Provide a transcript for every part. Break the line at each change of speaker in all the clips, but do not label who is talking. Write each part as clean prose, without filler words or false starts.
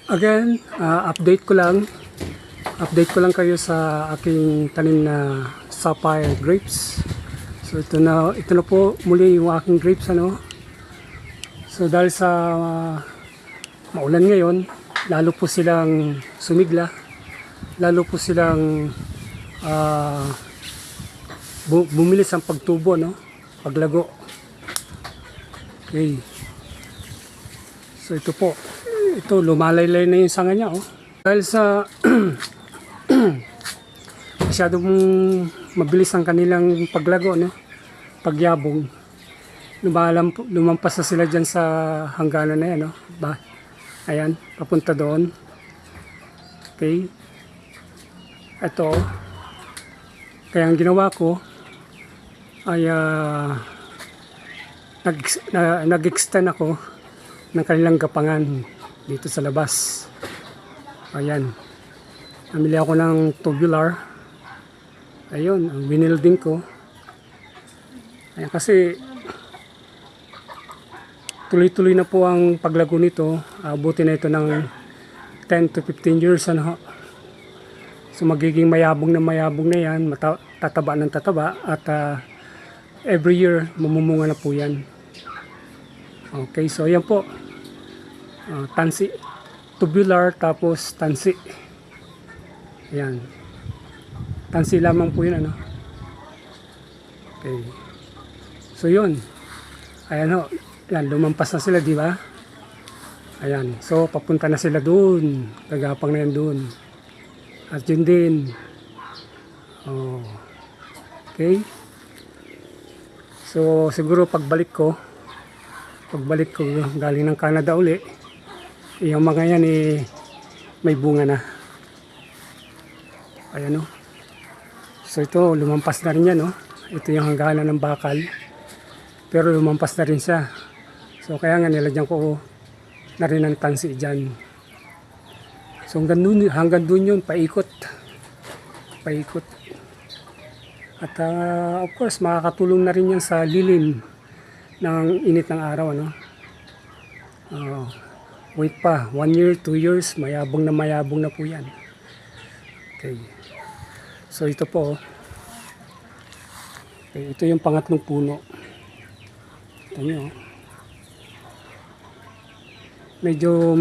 Again, update ko lang kayo sa aking tanim na sapphire grapes. So ito na po muli yung aking grapes, ano. So dahil sa maulan ngayon, lalo po silang sumigla, lalo po silang bumilis ang pagtubo, no, paglago. Okay. So ito lumalaylay na yung sanga niya, oh. Dahil sa masyadong mabilis ang kanilang paglago, no, pagyabong, lumampas na sila dyan sa hangganan na yan, no. Ayan, papunta doon. Okay. Ito, kaya ang ginawa ko ay nag-extend ako ng kanilang gapangan dito sa labas. Ayan, namili ako ng tubular. Ayun, ang winilding ko. Ayan, kasi tuloy-tuloy na po ang paglago nito. Abuti na ito ng 10 to 15 years, ano. So magiging mayabong na yan, tataba ng tataba, at every year mamumunga na po yan. Okay, so yan po, tansi, tubular, tapos tansi. Ayan, tansi lamang po yun, ano. Okay, so yun, ayan ho, yan, lumampas na sila, di ba? Ayan, so papunta na sila doon, gagapang na yan doon, at yun din. Okay, so siguro pagbalik ko galing ng Canada uli, yung mga yan may bunga na. Ayan, o. So ito, lumampas na rin yan, no? Ito yung hangganan ng bakal, pero lumampas na rin siya. So kaya nga nilagyan ko na rin ng tansi dyan. So hanggang dun yun, paikot. At of course, makakatulong na rin yan sa lilim ng init ng araw, ano. Wait pa, 1 year, 2 years, mayabong na po yan. Okay, so ito po, okay, ito yung pangatlong puno. Ito nyo, medyo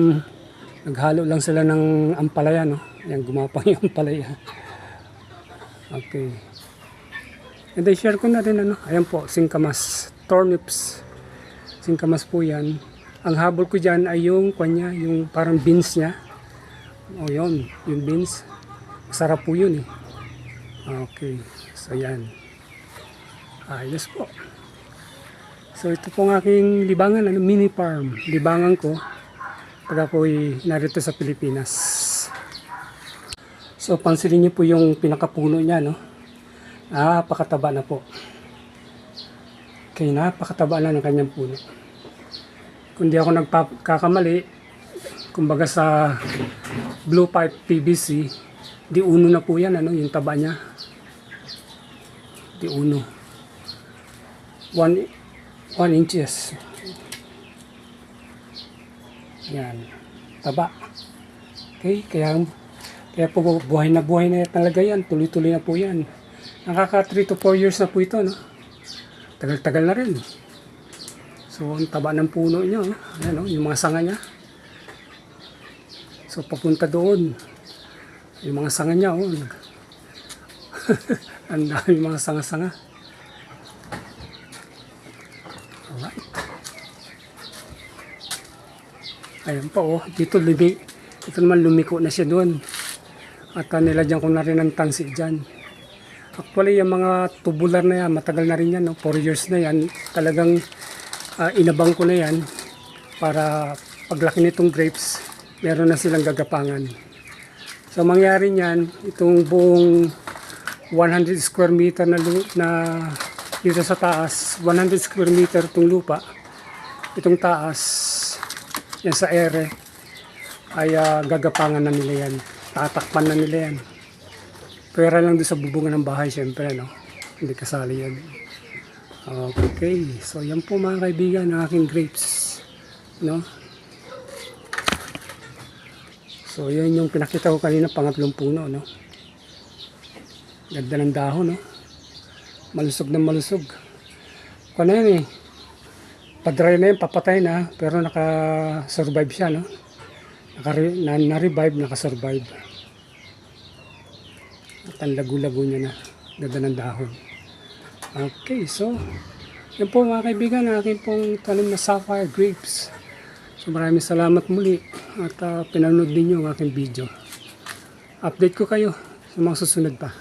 naghalo lang sila ng ampalaya, no. Yan, gumapang yung ampalaya. Okay, and then share ko na rin, ano. Ayan po, singkamas, turnips, singkamas po yan. Ang habol ko dyan ay yung kanya, yung parang beans niya. O yun, yung beans. Masarap po yun, eh. Okay, so yan. Ayos po. So ito pong aking libangan, ano, mini farm. Libangan ko pag ako'y narito sa Pilipinas. So pansinin niyo po yung pinakapuno niya, no. Napakataba na po. Okay, napakataba na ng kanyang puno. Kung di ako nagkakamali, kumbaga sa blue pipe PVC, di uno na po yan, ano, yung taba niya. Di uno. 1 inches. Yan. Taba. Okay, kaya po buhay na talaga yan. Tuloy-tuloy na po yan. Nakaka 3 to 4 years na po ito, no? Tagal-tagal na rin. So, ang taba ng puno niya, ayan, oh, yung mga sanga niya. So, papunta doon. Yung mga sanga niya, oh. Ang dami mga sanga-sanga. Alright. Ayan pa, oh. Ito naman lumiko na siya doon. At nilagyan ko na rin ng tansi dyan. Actually, yung mga tubular na yan, matagal na rin yan, no? 4 years na yan. Talagang inabang ko na yan para paglaki nitong grapes, meron na silang gagapangan. So mangyari niyan, itong buong 100 square meter na dito sa taas, 100 square meter itong lupa, itong taas, yan sa ere, ay gagapangan na nila yan, tatakpan na nila yan. Pera lang doon sa bubungan ng bahay, syempre, no? Hindi kasali yan. Okay, so yan po mga kaibigan ng aking grapes, no? So, yun yung pinakita ko kanina, pangatlong puno, no? Ganda ng dahon, no? Malusog na malusog. Kung ano yun eh, padry na yun, papatay na, pero naka-survive siya, no? Na-revive, naka-survive. At ang lagu-lago niya na, ganda ng dahon. Okay, so, yan po mga kaibigan, aking pong tanim na sapphire grapes. So maraming salamat muli at pinanood ninyo ang aking video. Update ko kayo sa mga susunod pa.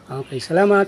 Okay, salamat.